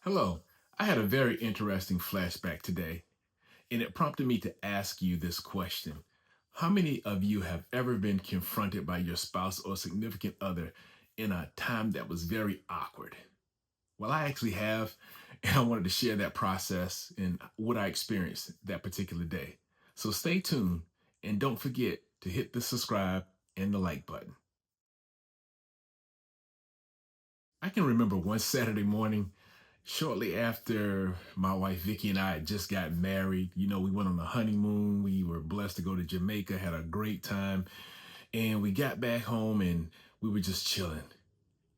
Hello. I had a very interesting flashback today, and it prompted me to ask you this question. How many of you have ever been confronted by your spouse or significant other in a time that was very awkward? Well, I actually have, and I wanted to share that process and what I experienced that particular day. So stay tuned and don't forget to hit the subscribe and the like button. I can remember one Saturday morning shortly after my wife Vicky and I had just got married. We went on a honeymoon. We were blessed to go to Jamaica, had a great time, and we got back home and we were just chilling.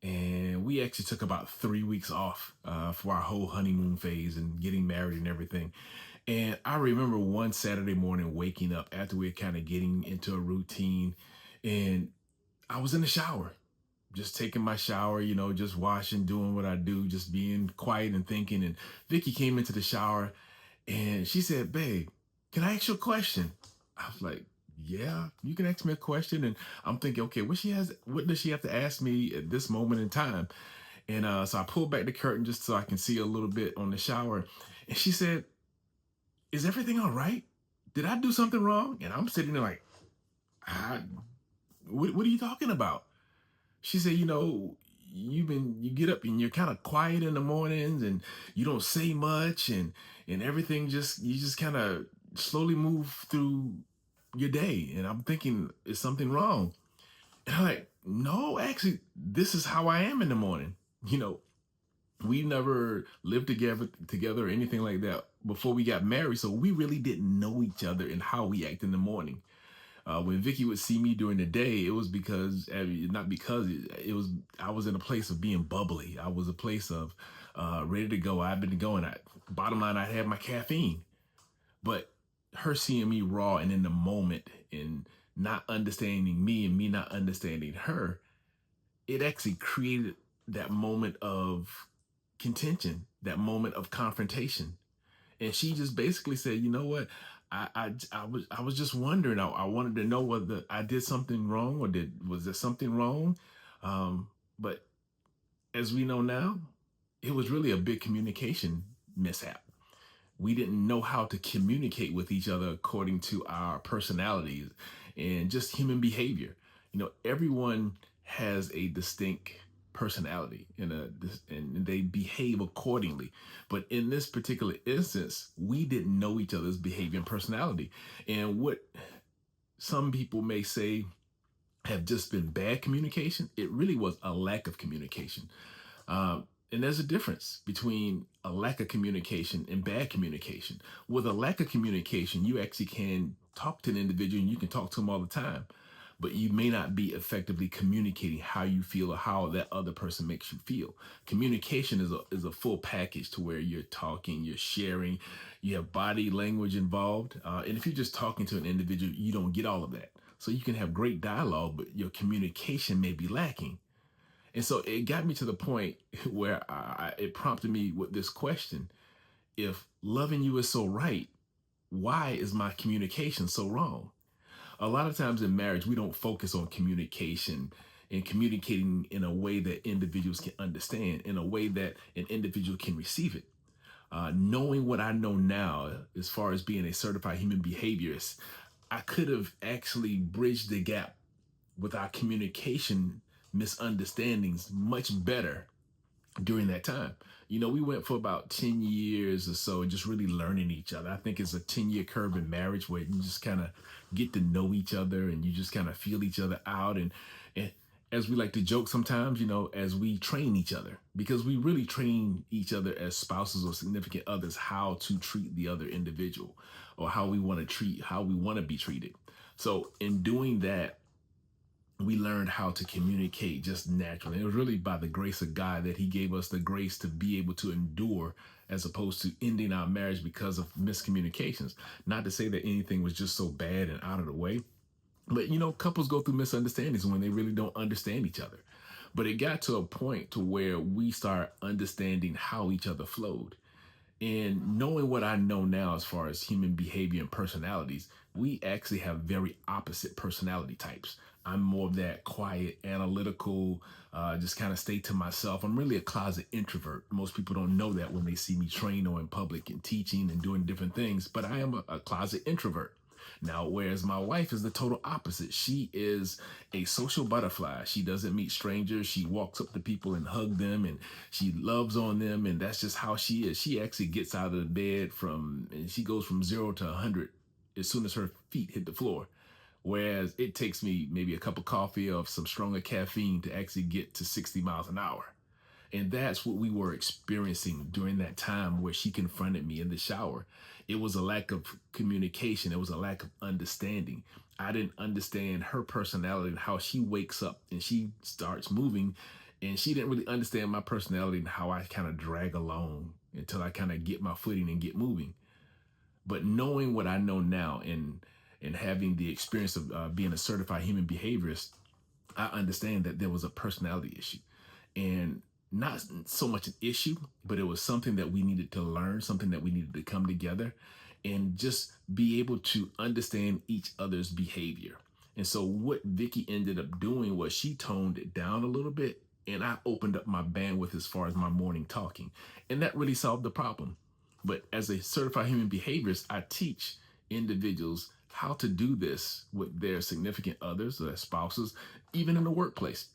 And we actually took about 3 weeks off for our whole honeymoon phase and getting married and everything. And I remember one Saturday morning waking up after we were kind of getting into a routine, and I was in the shower just taking my shower, just washing, doing what I do, just being quiet and thinking. And Vicky came into the shower and she said, "Babe, can I ask you a question?" I was like, "Yeah, you can ask me a question." And I'm thinking, okay, what does she have to ask me at this moment in time? And so I pulled back the curtain just so I can see a little bit on the shower. And she said, "Is everything all right? Did I do something wrong?" And I'm sitting there like, I, what are you talking about? She said, you get up and you're kind of quiet in the mornings and you don't say much and everything just you just kind of slowly move through your day. And I'm thinking, is something wrong? And I'm like, no, actually, this is how I am in the morning. You know, we never lived together or anything like that before we got married. So we really didn't know each other and how we act in the morning. When Vicky would see me during the day, it was because, I mean, not because it was, I was in a place of being bubbly. I was a place of ready to go. I've been going. Bottom line, I had my caffeine, but her seeing me raw and in the moment and not understanding me and me not understanding her, it actually created that moment of contention, that moment of confrontation. And she just basically said, "You know what? I was just wondering. I wanted to know whether I did something wrong or was there something wrong." But as we know now, it was really a big communication mishap. We didn't know how to communicate with each other according to our personalities and just human behavior. Everyone has a distinct personality and they behave accordingly. But in this particular instance, we didn't know each other's behavior and personality. And what some people may say have just been bad communication, it really was a lack of communication. And there's a difference between a lack of communication and bad communication. With a lack of communication, you actually can talk to an individual and you can talk to them all the time, but you may not be effectively communicating how you feel or how that other person makes you feel. Communication is a full package to where you're talking, you're sharing, you have body language involved. And if you're just talking to an individual, you don't get all of that. So you can have great dialogue, but your communication may be lacking. And so it got me to the point where it prompted me with this question. If loving you is so right, why is my communication so wrong? A lot of times in marriage, we don't focus on communication and communicating in a way that individuals can understand, in a way that an individual can receive it. Knowing what I know now, as far as being a certified human behaviorist, I could have actually bridged the gap with our communication misunderstandings much better during that time. We went for about 10 years or so just really learning each other. I think it's a 10-year curve in marriage where you just kind of get to know each other and you just kind of feel each other out. And as we like to joke sometimes, as we train each other, because we really train each other as spouses or significant others, how to treat the other individual or how we want to be treated. So in doing that, we learned how to communicate just naturally. It was really by the grace of God that He gave us the grace to be able to endure as opposed to ending our marriage because of miscommunications. Not to say that anything was just so bad and out of the way, but couples go through misunderstandings when they really don't understand each other. But it got to a point to where we start understanding how each other flowed. And knowing what I know now as far as human behavior and personalities, we actually have very opposite personality types. I'm more of that quiet, analytical, just kind of stay to myself. I'm really a closet introvert. Most people don't know that when they see me train or in public and teaching and doing different things, but I am a closet introvert. Now, whereas my wife is the total opposite. She is a social butterfly. She doesn't meet strangers. She walks up to people and hug them, and she loves on them, and that's just how she is. She actually gets out of the bed and she goes from 0 to 100 as soon as her feet hit the floor. Whereas it takes me maybe a cup of coffee or some stronger caffeine to actually get to 60 miles an hour. And that's what we were experiencing during that time where she confronted me in the shower. It was a lack of communication, it was a lack of understanding. I didn't understand her personality and how she wakes up and she starts moving. And she didn't really understand my personality and how I kind of drag along until I kind of get my footing and get moving. But knowing what I know now and having the experience of being a certified human behaviorist, I understand that there was a personality issue, and not so much an issue, but it was something that we needed to learn, something that we needed to come together and just be able to understand each other's behavior. And so what Vicky ended up doing was she toned it down a little bit, and I opened up my bandwidth as far as my morning talking. And that really solved the problem. But as a certified human behaviorist, I teach individuals how to do this with their significant others, their spouses, even in the workplace,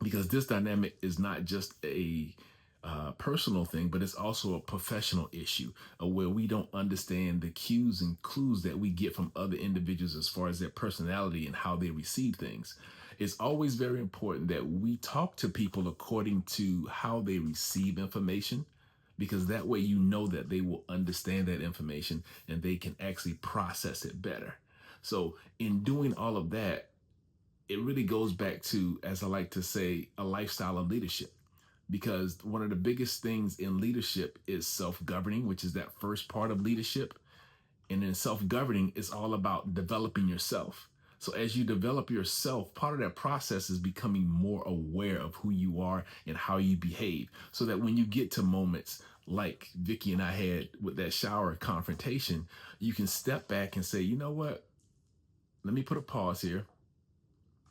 because this dynamic is not just a personal thing, but it's also a professional issue where we don't understand the cues and clues that we get from other individuals as far as their personality and how they receive things. It's always very important that we talk to people according to how they receive information, because that way you know that they will understand that information and they can actually process it better. So, in doing all of that, it really goes back to, as I like to say, a lifestyle of leadership. Because one of the biggest things in leadership is self governing, which is that first part of leadership. And in self governing, it's all about developing yourself. So as you develop yourself, part of that process is becoming more aware of who you are and how you behave. So that when you get to moments like Vicky and I had with that shower confrontation, you can step back and say, you know what? Let me put a pause here.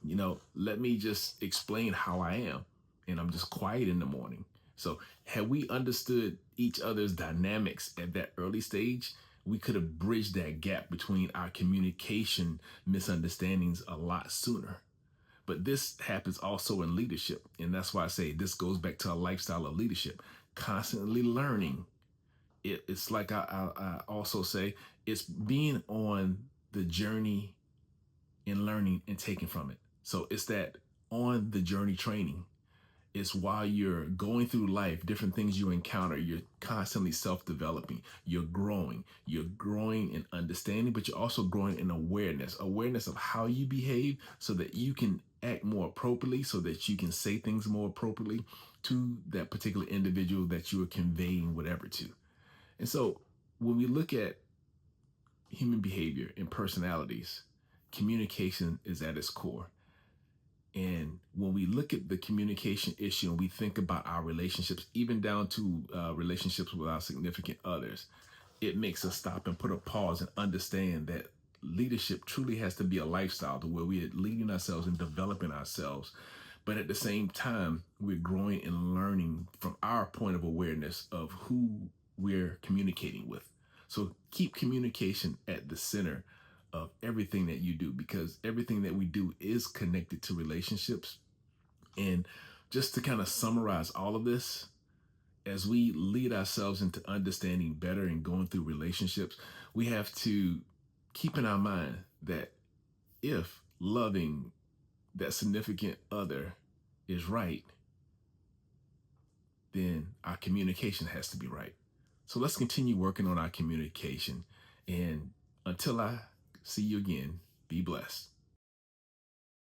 Let me just explain how I am. And I'm just quiet in the morning. So, had we understood each other's dynamics at that early stage, we could have bridged that gap between our communication misunderstandings a lot sooner. But this happens also in leadership. And that's why I say this goes back to a lifestyle of leadership, constantly learning. It's like I also say, it's being on the journey and learning and taking from it. So it's that on the journey training. It's while you're going through life, different things you encounter, you're constantly self-developing, you're growing in understanding, but you're also growing in awareness of how you behave so that you can act more appropriately, so that you can say things more appropriately to that particular individual that you are conveying whatever to. And so when we look at human behavior and personalities, communication is at its core. And when we look at the communication issue and we think about our relationships, even down to relationships with our significant others, it makes us stop and put a pause and understand that leadership truly has to be a lifestyle to where we are leading ourselves and developing ourselves. But at the same time, we're growing and learning from our point of awareness of who we're communicating with. So keep communication at the center of everything that you do, because everything that we do is connected to relationships. And just to kind of summarize all of this, as we lead ourselves into understanding better and going through relationships, we have to keep in our mind that if loving that significant other is right, then our communication has to be right. So let's continue working on our communication. And until I see you again, be blessed.